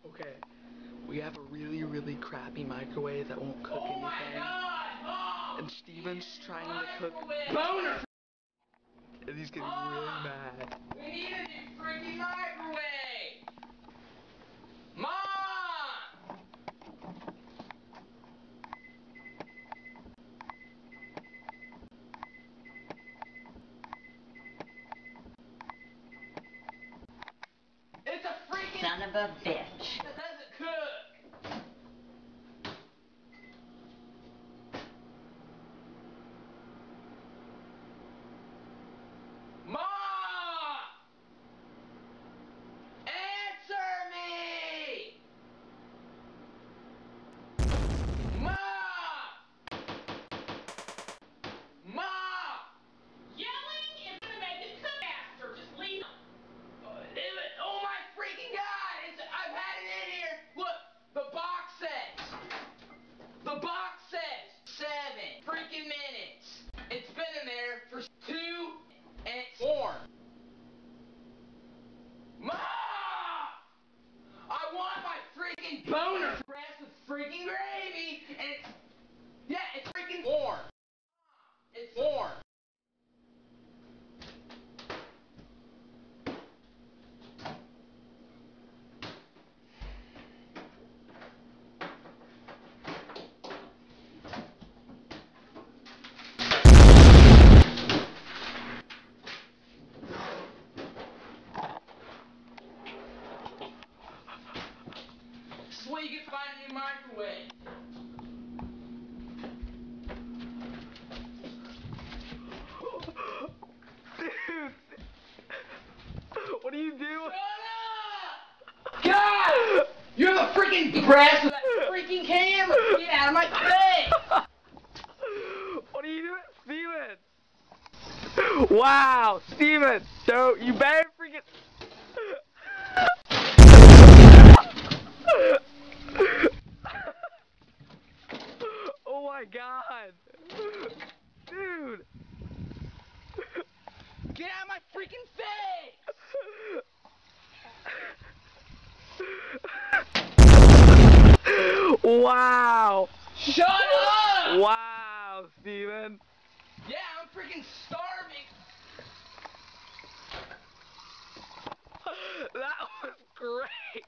Okay, we have a really crappy microwave that won't cook anything. And Steven's trying to cook boner. And he's getting really mad. We need a new freaking microwave! Mom! It's a freaking son of a bitch. that doesn't cook! Mom! Answer me! Mom! Mom! Yelling is gonna make it cook faster. Just leave them. Oh my freaking god! I've had it in here! Look! The box says 7 freaking minutes! It's been in there for 2 and 4. Mom! I want my freaking boner breast with freaking gravy and it's freaking 4. It's 4. This way you can find a new microwave. Dude! What are you doing? Shut up! God! You have a freaking breast with that freaking camera! Get out of my face! What are you doing? Steven! Wow! Steven! So, you better freaking... Oh my god! Dude! Get out of my freaking face! Wow! Shut up! Wow, Steven! Yeah, I'm freaking starving! That was great!